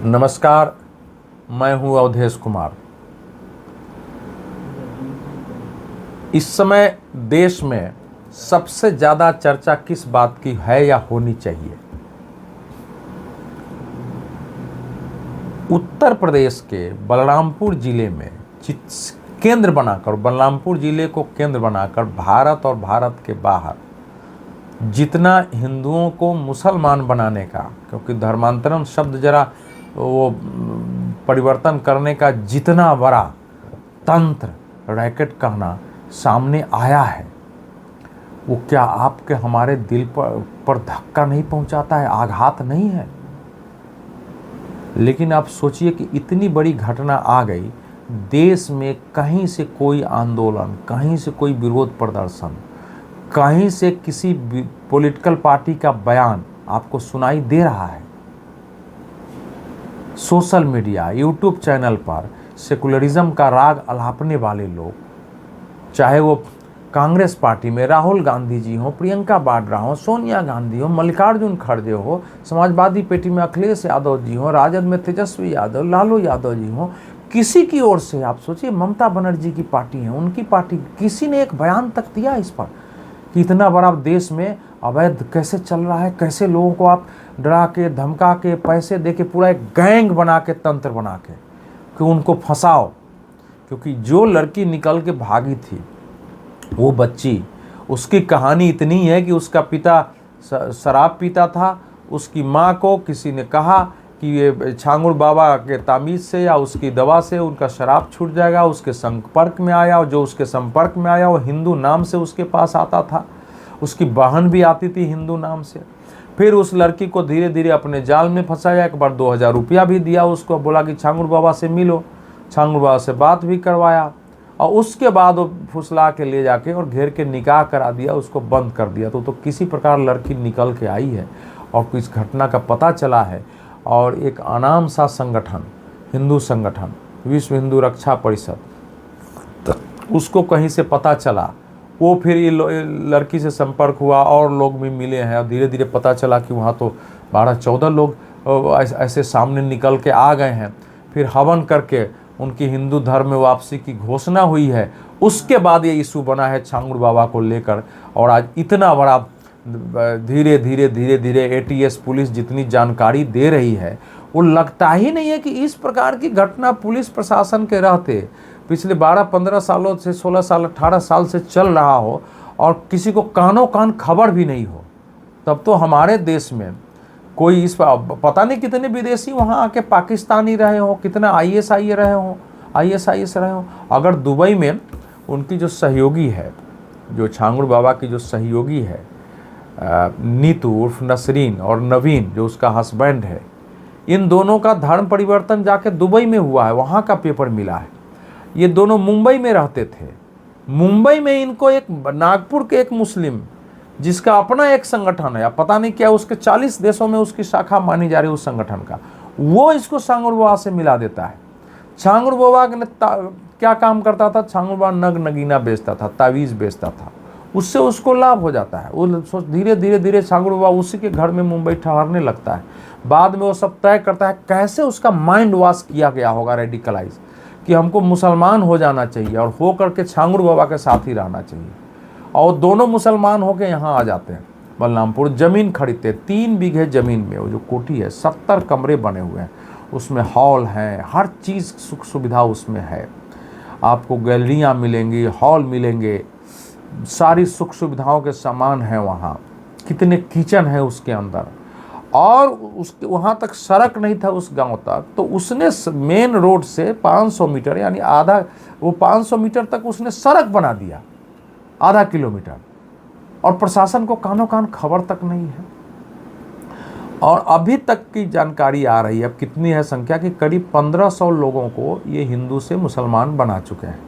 नमस्कार, मैं हूं अवधेश कुमार। इस समय देश में सबसे ज़्यादा चर्चा किस बात की है या होनी चाहिए? उत्तर प्रदेश के बलरामपुर जिले में केंद्र बनाकर, बलरामपुर जिले को केंद्र बनाकर भारत और भारत के बाहर जितना हिंदुओं को मुसलमान बनाने का, क्योंकि धर्मांतरण शब्द जरा वो परिवर्तन करने का जितना बड़ा तंत्र रैकेट कहना सामने आया है, वो क्या आपके हमारे दिल पर धक्का नहीं पहुंचाता है, आघात नहीं है? लेकिन आप सोचिए कि इतनी बड़ी घटना आ गई, देश में कहीं से कोई आंदोलन, कहीं से कोई विरोध प्रदर्शन, कहीं से किसी पॉलिटिकल पार्टी का बयान आपको सुनाई दे रहा है। सोशल मीडिया, यूट्यूब चैनल पर सेकुलरिज्म का राग अलापने वाले लोग, चाहे वो कांग्रेस पार्टी में राहुल गांधी जी हो, प्रियंका वाड्रा हो, सोनिया गांधी हो, मल्लिकार्जुन खड़गे हो, समाजवादी पार्टी में अखिलेश यादव जी हो, राजद में तेजस्वी यादव, लालू यादव जी हो, किसी की ओर से आप सोचिए, ममता बनर्जी की पार्टी है, उनकी पार्टी, किसी ने एक बयान तक दिया इस पर कि इतना बड़ा देश में अवैध कैसे चल रहा है, कैसे लोगों को आप डरा के, धमका के, पैसे दे के, पूरा एक गैंग बना के, तंत्र बना के कि उनको फंसाओ। क्योंकि जो लड़की निकल के भागी थी, वो बच्ची, उसकी कहानी इतनी है कि उसका पिता शराब पीता था, उसकी माँ को किसी ने कहा कि ये छांगुर बाबा के तामीज़ से या उसकी दवा से उनका शराब छूट जाएगा, उसके संपर्क में आया, और जो उसके संपर्क में आया वो हिंदू नाम से उसके पास आता था, उसकी बहन भी आती थी हिंदू नाम से। फिर उस लड़की को धीरे धीरे अपने जाल में फंसाया, एक बार 2000 रुपया भी दिया उसको, बोला कि छांगुर बाबा से मिलो, छांगुर बाबा से बात भी करवाया, और उसके बाद वो फुसला के ले जाके और घेर के निकाह करा दिया, उसको बंद कर दिया। तो किसी प्रकार लड़की निकल के आई है और इस घटना का पता चला है, और एक अनाम सा संगठन, हिंदू संगठन, विश्व हिंदू रक्षा परिषद, उसको कहीं से पता चला, वो फिर ये लड़की से संपर्क हुआ, और लोग भी मिले हैं, और धीरे धीरे पता चला कि वहाँ तो 12-14 लोग ऐसे सामने निकल के आ गए हैं। फिर हवन करके उनकी हिंदू धर्म में वापसी की घोषणा हुई है। उसके बाद ये इशू बना है छांगुर बाबा को लेकर, और आज इतना बड़ा धीरे धीरे धीरे धीरे एटीएस पुलिस जितनी जानकारी दे रही है, वो लगता ही नहीं है कि इस प्रकार की घटना पुलिस प्रशासन के रहते पिछले 12-15 सालों से, 16 साल 18 साल से चल रहा हो, और किसी को कानों कान खबर भी नहीं हो। तब तो हमारे देश में कोई इस पर पता नहीं कितने विदेशी वहाँ आके पाकिस्तानी रहे हो, कितना ISI रहे हो, ISIS रहे हो। अगर दुबई में उनकी जो सहयोगी है, जो छांगुर बाबा की जो सहयोगी है, नीतू उर्फ नसरीन, और नवीन जो उसका हस्बैंड है, इन दोनों का धर्म परिवर्तन जाके दुबई में हुआ है, वहाँ का पेपर मिला है। ये दोनों मुंबई में रहते थे। मुंबई में इनको एक नागपुर के एक मुस्लिम, जिसका अपना एक संगठन है, या पता नहीं क्या, उसके 40 देशों में उसकी शाखा मानी जा रही है उस संगठन का, वो इसको छांगुर बाबा से मिला देता है। छांगुर बाबा ने क्या काम करता था? छांगुर बाबा नग नगीना बेचता था, तावीज़ बेचता था, उससे उसको लाभ हो जाता है। वो धीरे धीरे धीरे छांगुर बाबा उसी के घर में मुंबई ठहरने लगता है। बाद में वो सब तय करता है कैसे उसका माइंड वॉश किया गया होगा, रेडिकलाइज, कि हमको मुसलमान हो जाना चाहिए और हो करके छांगुर बाबा के साथ ही रहना चाहिए। और दोनों मुसलमान होके यहाँ आ जाते हैं बलरामपुर, ज़मीन खरीदते, 3 बीघे ज़मीन में वो जो कोठी है, 70 कमरे बने हुए हैं, उसमें हॉल हैं, हर चीज़ सुख सुविधा उसमें है। आपको गैलरियाँ मिलेंगी, हॉल मिलेंगे, सारी सुख सुविधाओं के सामान हैं वहाँ, कितने किचन है उसके अंदर, और उसके वहाँ तक सड़क नहीं था उस गांव तक, तो उसने मेन रोड से 500 मीटर, यानी आधा, वो 500 मीटर तक उसने सड़क बना दिया, आधा किलोमीटर, और प्रशासन को कानों कान खबर तक नहीं है। और अभी तक की जानकारी आ रही है, अब कितनी है संख्या, कि करीब 1500 लोगों को ये हिंदू से मुसलमान बना चुके हैं।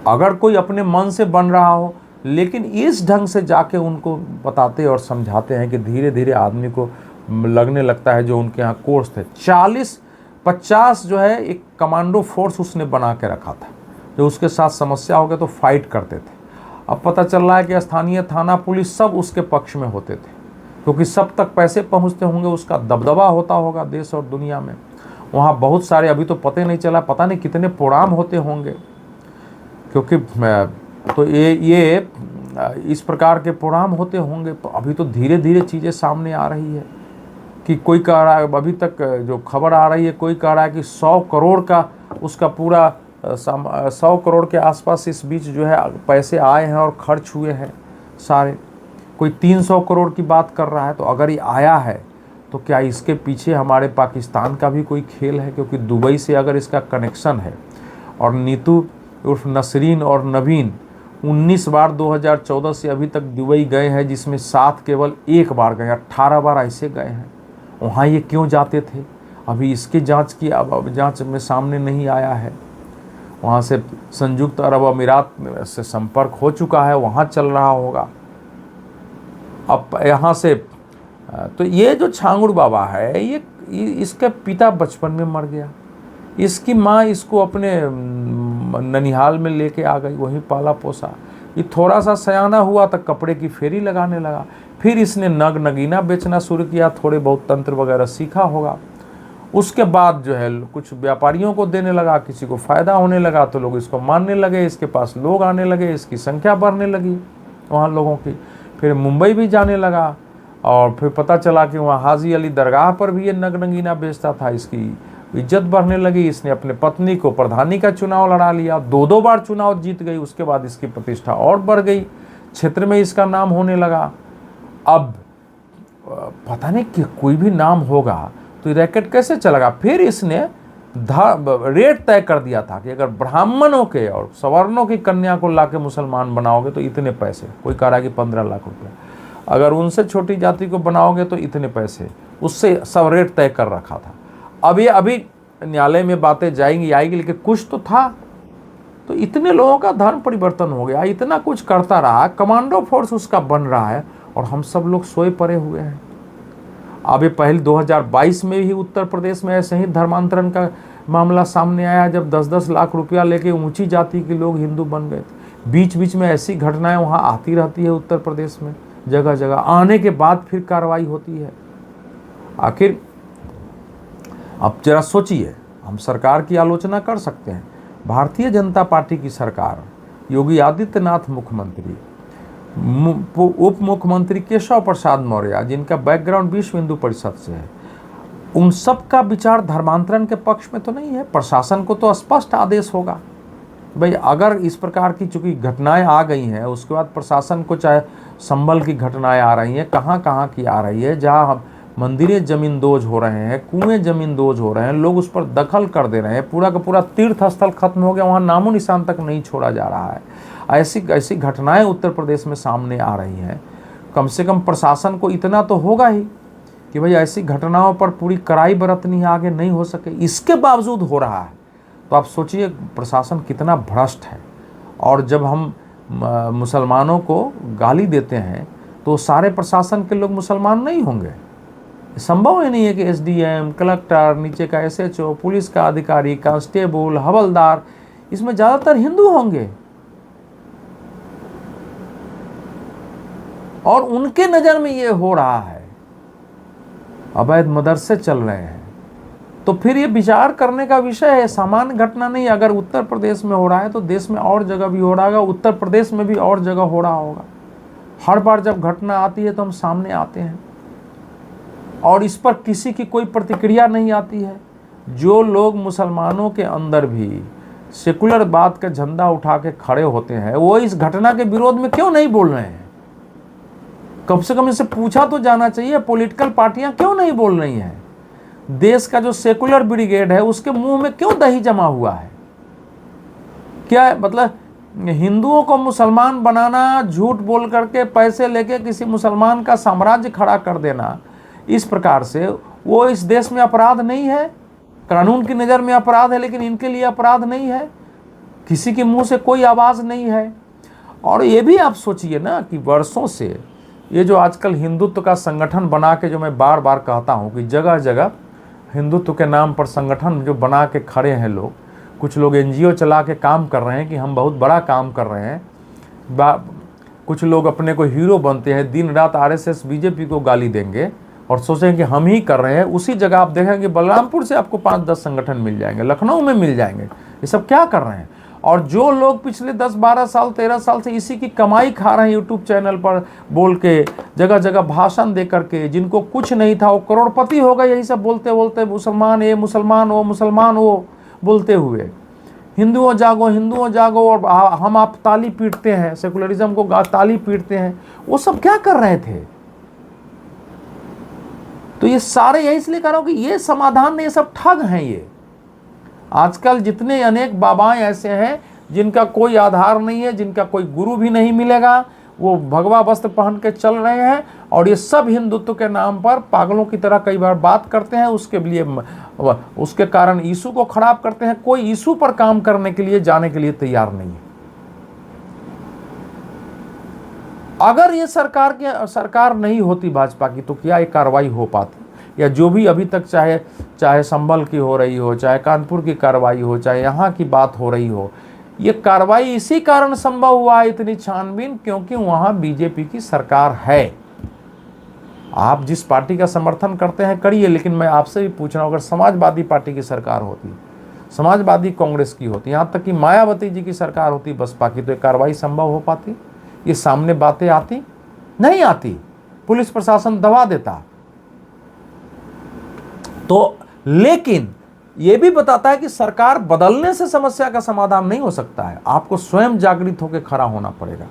अगर कोई अपने मन से बन रहा हो, लेकिन इस ढंग से जाके उनको बताते और समझाते हैं कि धीरे धीरे आदमी को लगने लगता है। जो उनके यहाँ कोर्स थे, 40-50 जो है एक कमांडो फोर्स उसने बना के रखा था, जो उसके साथ समस्या हो गई तो फाइट करते थे। अब पता चल रहा है कि स्थानीय थाना पुलिस सब उसके पक्ष में होते थे, क्योंकि सब तक पैसे पहुंचते होंगे, उसका दबदबा होता होगा देश और दुनिया में। वहाँ बहुत सारे, अभी तो पता नहीं चला, पता नहीं कितने प्रोग्राम होते होंगे, क्योंकि तो ये इस प्रकार के प्रोग्राम होते होंगे। अभी तो धीरे धीरे चीज़ें सामने आ रही है कि कोई कह रहा है, अभी तक जो खबर आ रही है, कोई कह रहा है कि 100 करोड़ का उसका पूरा 100 करोड़ के आसपास इस बीच जो है पैसे आए हैं और खर्च हुए हैं सारे। कोई 300 करोड़ की बात कर रहा है। तो अगर ये आया है तो क्या इसके पीछे हमारे पाकिस्तान का भी कोई खेल है? क्योंकि दुबई से अगर इसका कनेक्शन है, और नीतू उर्फ नसरीन और नवीन 19 बार 2014 से अभी तक दुबई गए हैं, जिसमें 7 केवल 1 बार गए, 18 बार ऐसे गए हैं। वहाँ ये क्यों जाते थे? अभी इसकी जांच की, अब जांच में सामने नहीं आया है। वहाँ से संयुक्त अरब अमीरात से संपर्क हो चुका है, वहाँ चल रहा होगा। अब यहाँ से तो ये जो छांगुड़ बाबा है, ये इसका पिता बचपन में मर गया, इसकी माँ इसको अपने ननिहाल में लेके आ गई, वहीं पाला पोसा। ये थोड़ा सा सयाना हुआ तो कपड़े की फेरी लगाने लगा, फिर इसने नगीना बेचना शुरू किया, थोड़े बहुत तंत्र वगैरह सीखा होगा। उसके बाद जो है कुछ व्यापारियों को देने लगा, किसी को फ़ायदा होने लगा तो लोग इसको मानने लगे, इसके पास लोग आने लगे, इसकी संख्या बढ़ने लगी वहाँ लोगों की। फिर मुंबई भी जाने लगा, और फिर पता चला कि वहाँ हाजी अली दरगाह पर भी ये नगीना बेचता था, इसकी इज्जत बढ़ने लगी। इसने अपने पत्नी को प्रधानी का चुनाव लड़ा लिया, 2 बार चुनाव जीत गई। उसके बाद इसकी प्रतिष्ठा और बढ़ गई, क्षेत्र में इसका नाम होने लगा। अब पता नहीं कि कोई भी नाम होगा तो ये रैकेट कैसे चलेगा। फिर इसने रेट तय कर दिया था कि अगर ब्राह्मणों के और सवर्णों की कन्या को लाके मुसलमान बनाओगे तो इतने पैसे, कोई कह रहा है कि 15 लाख रुपया, अगर उनसे छोटी जाति को बनाओगे तो इतने पैसे, उससे सब रेट तय कर रखा था। अब ये अभी न्यायालय में बातें जाएंगी आएगी, लेकिन कुछ तो था। तो इतने लोगों का धर्म परिवर्तन हो गया, इतना कुछ करता रहा, कमांडो फोर्स उसका बन रहा है, और हम सब लोग सोए पड़े हुए हैं। अब ये पहले 2022 में ही उत्तर प्रदेश में ऐसे ही धर्मांतरण का मामला सामने आया, जब 10-10 लाख रुपया लेके ऊंची जाति के लोग हिंदू बन गए थे। बीच बीच में ऐसी घटनाएं वहाँ आती रहती है उत्तर प्रदेश में, जगह जगह आने के बाद फिर कार्रवाई होती है। आखिर अब जरा सोचिए, हम सरकार की आलोचना कर सकते हैं। भारतीय जनता पार्टी की सरकार, योगी आदित्यनाथ मुख्यमंत्री, उप मुख्यमंत्री केशव प्रसाद मौर्य, जिनका बैकग्राउंड विश्व हिंदू परिषद से है, उन सब का विचार धर्मांतरण के पक्ष में तो नहीं है। प्रशासन को तो स्पष्ट आदेश होगा भाई, अगर इस प्रकार की चूंकि घटनाएं आ गई हैं, उसके बाद प्रशासन को, चाहे संभल की घटनाएं आ रही हैं, कहाँ कहाँ की आ रही है, जहाँ मंदिरें जमींदोज हो रहे हैं, कुएं जमींदोज हो रहे हैं, लोग उस पर दखल कर दे रहे हैं, पूरा का पूरा तीर्थ स्थल खत्म हो गया, वहाँ नामो निशान तक नहीं छोड़ा जा रहा है। ऐसी घटनाएं उत्तर प्रदेश में सामने आ रही हैं। कम से कम प्रशासन को इतना तो होगा ही कि भाई ऐसी घटनाओं पर पूरी कड़ाई बरतनी है, आगे नहीं हो सके, इसके बावजूद हो रहा है। तो आप सोचिए प्रशासन कितना भ्रष्ट है। और जब हम मुसलमानों को गाली देते हैं तो सारे प्रशासन के लोग मुसलमान नहीं होंगे, संभव ही नहीं है कि एसडीएम, कलेक्टर, नीचे का एसएचओ, पुलिस का अधिकारी, कांस्टेबल, हवलदार, इसमें ज़्यादातर हिंदू होंगे, और उनके नज़र में ये हो रहा है, अवैध मदरसे चल रहे हैं। तो फिर ये विचार करने का विषय है, सामान्य घटना नहीं। अगर उत्तर प्रदेश में हो रहा है तो देश में और जगह भी हो रहा होगा, उत्तर प्रदेश में भी और जगह हो रहा होगा। हर बार जब घटना आती है तो हम सामने आते हैं, और इस पर किसी की कोई प्रतिक्रिया नहीं आती है। जो लोग मुसलमानों के अंदर भी सेकुलर बात का झंडा उठा के खड़े होते हैं, वो इस घटना के विरोध में क्यों नहीं बोल रहे हैं? कम से कम इसे पूछा तो जाना चाहिए, पॉलिटिकल पार्टियां क्यों नहीं बोल रही हैं? देश का जो सेकुलर ब्रिगेड है उसके मुंह में क्यों दही जमा हुआ है? क्या मतलब हिंदुओं को मुसलमान बनाना, झूठ बोल करके पैसे लेके किसी मुसलमान का साम्राज्य खड़ा कर देना, इस प्रकार से वो इस देश में अपराध नहीं है? कानून की नज़र में अपराध है, लेकिन इनके लिए अपराध नहीं है। किसी के मुंह से कोई आवाज़ नहीं है। और ये भी आप सोचिए ना कि वर्षों से ये जो आजकल हिंदुत्व का संगठन बना के, जो मैं बार बार कहता हूँ कि जगह जगह हिंदुत्व के नाम पर संगठन जो बना के खड़े हैं लोग, कुछ लोग एनजीओ चला के काम कर रहे हैं कि हम बहुत बड़ा काम कर रहे हैं। कुछ लोग अपने को हीरो बनते हैं, दिन रात आरएसएस बीजेपी को गाली देंगे और सोचेंगे कि हम ही कर रहे हैं। उसी जगह आप देखेंगे बलरामपुर से आपको 5-10 संगठन मिल जाएंगे, लखनऊ में मिल जाएंगे। ये सब क्या कर रहे हैं? और जो लोग पिछले 10-12 साल 13 साल से इसी की कमाई खा रहे हैं, यूट्यूब चैनल पर बोल के, जगह जगह भाषण दे करके, जिनको कुछ नहीं था वो करोड़पति हो गए यही सब बोलते बोलते, मुसलमान ये मुसलमान वो, मुसलमान वो बोलते हुए। हिंदुओं जागो, और हम आप ताली पीटते हैं, सेकुलरिज्म को ताली पीटते हैं। वो सब क्या कर रहे थे? तो ये सारे यही इसलिए कह रहा हूं कि ये समाधान नहीं, ये सब ठग हैं। ये आजकल जितने अनेक बाबाएं ऐसे हैं जिनका कोई आधार नहीं है, जिनका कोई गुरु भी नहीं मिलेगा, वो भगवा वस्त्र पहन के चल रहे हैं और ये सब हिंदुत्व के नाम पर पागलों की तरह कई बार बात करते हैं। उसके कारण यीशु को खराब करते हैं। कोई यीशु पर काम करने के लिए, जाने के लिए तैयार नहीं है। अगर ये सरकार नहीं होती भाजपा की, तो क्या ये कार्रवाई हो पाती? या जो भी अभी तक चाहे संभल की हो रही हो, चाहे कानपुर की कार्रवाई हो, चाहे यहाँ की बात हो रही हो, ये कार्रवाई इसी कारण संभव हुआ है, इतनी छानबीन, क्योंकि वहाँ बीजेपी की सरकार है। आप जिस पार्टी का समर्थन करते हैं करिए, लेकिन मैं आपसे भी पूछ रहा हूँ, अगर समाजवादी पार्टी की सरकार होती, समाजवादी कांग्रेस की होती, यहाँ तक कि मायावती जी की सरकार होती बसपा की, तो ये कार्रवाई संभव हो पाती? ये सामने बातें आती? नहीं आती। पुलिस प्रशासन दबा देता। तो लेकिन ये भी बताता है कि सरकार बदलने से समस्या का समाधान नहीं हो सकता है, आपको स्वयं जागृत होकर खड़ा होना पड़ेगा।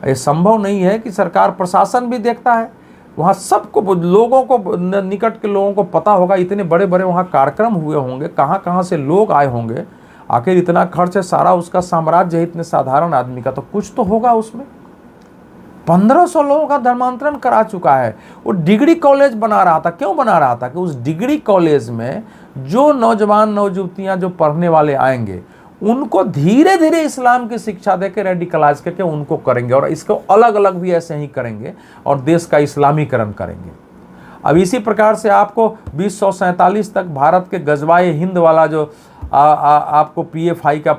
ये संभव नहीं है कि सरकार, प्रशासन भी देखता है, वहाँ सबको, लोगों को, निकट के लोगों को पता होगा, इतने बड़े बड़े वहाँ कार्यक्रम हुए होंगे, कहाँ कहाँ से लोग आए होंगे, आखिर इतना खर्च है, सारा उसका साम्राज्य है इतने साधारण आदमी का, तो कुछ तो होगा उसमें। 1500 लोगों का धर्मांतरण करा चुका है। वो डिग्री कॉलेज बना रहा था। क्यों बना रहा था? कि उस डिग्री कॉलेज में जो नौजवान नौजुवतियां जो पढ़ने वाले आएंगे, उनको धीरे धीरे इस्लाम की शिक्षा देकर रेडिकलाइज करके उनको करेंगे, और इसको अलग अलग भी ऐसे ही करेंगे और देश का इस्लामीकरण करेंगे। अब इसी प्रकार से आपको 2047 तक भारत के गजवाए हिंद वाला जो आपको PFI का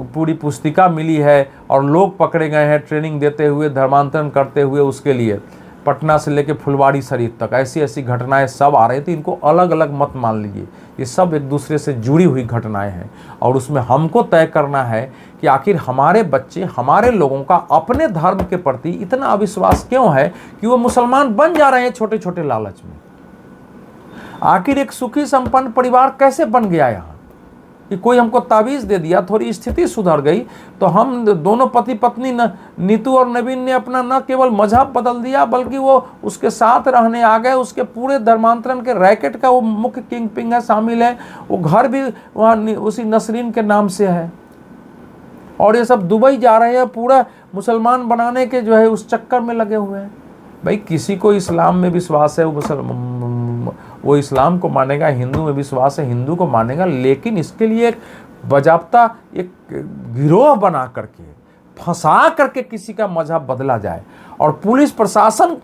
पूरी पुस्तिका मिली है, और लोग पकड़े गए हैं ट्रेनिंग देते हुए, धर्मांतरण करते हुए, उसके लिए पटना से लेकर फुलवाड़ी शरीफ तक ऐसी ऐसी घटनाएं सब आ रही थी। इनको अलग अलग मत मान लीजिए, ये सब एक दूसरे से जुड़ी हुई घटनाएं हैं, और उसमें हमको तय करना है कि आखिर हमारे बच्चे, हमारे लोगों का अपने धर्म के प्रति इतना अविश्वास क्यों है कि वो मुसलमान बन जा रहे हैं छोटे छोटे लालच में। आखिर एक सुखी संपन्न परिवार कैसे बन गया यहाँ? कि कोई हमको ताबीज़ दे दिया, थोड़ी स्थिति सुधर गई, तो हम दोनों पति पत्नी, नीतू और नवीन ने अपना न केवल मजहब बदल दिया, बल्कि वो उसके साथ रहने आ गए। उसके पूरे धर्मांतरण के रैकेट का वो मुख्य किंग पिंग है, शामिल है। वो घर भी वहाँ उसी नसरीन के नाम से है, और ये सब दुबई जा रहे हैं, पूरा मुसलमान बनाने के जो है उस चक्कर में लगे हुए हैं। भाई किसी को इस्लाम में विश्वास है, वो इस्लाम को मानेगा, हिंदू में विश्वास है, हिंदू को मानेगा, लेकिन इसके लिए एक बजाबता, एक गिरोह बना करके, फंसा करके किसी का मजहब बदला जाए, और पुलिस प्रशासन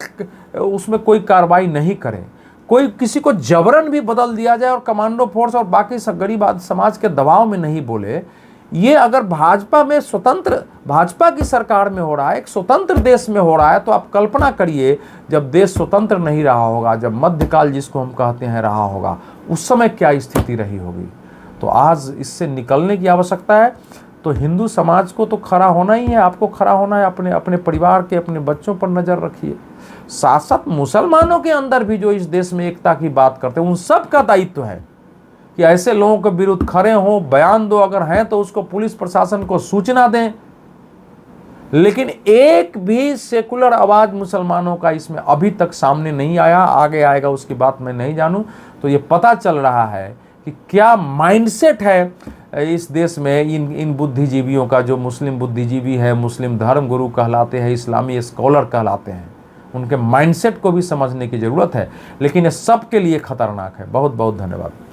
उसमें कोई कार्रवाई नहीं करे, कोई किसी को जबरन भी बदल दिया जाए, और कमांडो फोर्स और बाकी सब गरीब समाज के दबाव में नहीं बोले। ये अगर भाजपा में, स्वतंत्र भाजपा की सरकार में हो रहा है, एक स्वतंत्र देश में हो रहा है, तो आप कल्पना करिए जब देश स्वतंत्र नहीं रहा होगा, जब मध्यकाल जिसको हम कहते हैं रहा होगा, उस समय क्या स्थिति रही होगी। तो आज इससे निकलने की आवश्यकता है। तो हिंदू समाज को तो खड़ा होना ही है, आपको खड़ा होना है, अपने अपने परिवार के, अपने बच्चों पर नज़र रखिए। साथ साथ मुसलमानों के अंदर भी जो इस देश में एकता की बात करते हैं, उन सब का दायित्व है कि ऐसे लोगों के विरुद्ध खड़े हों, बयान दो, अगर हैं तो उसको पुलिस प्रशासन को सूचना दें। लेकिन एक भी सेकुलर आवाज मुसलमानों का इसमें अभी तक सामने नहीं आया, आगे आएगा उसकी बात मैं नहीं जानूं। तो ये पता चल रहा है कि क्या माइंडसेट है इस देश में इन बुद्धिजीवियों का, जो मुस्लिम बुद्धिजीवी है, मुस्लिम धर्म गुरु कहलाते हैं, इस्लामी स्कॉलर कहलाते हैं। उनके माइंडसेट को भी समझने की ज़रूरत है, लेकिन ये सब के लिए खतरनाक है। बहुत बहुत धन्यवाद।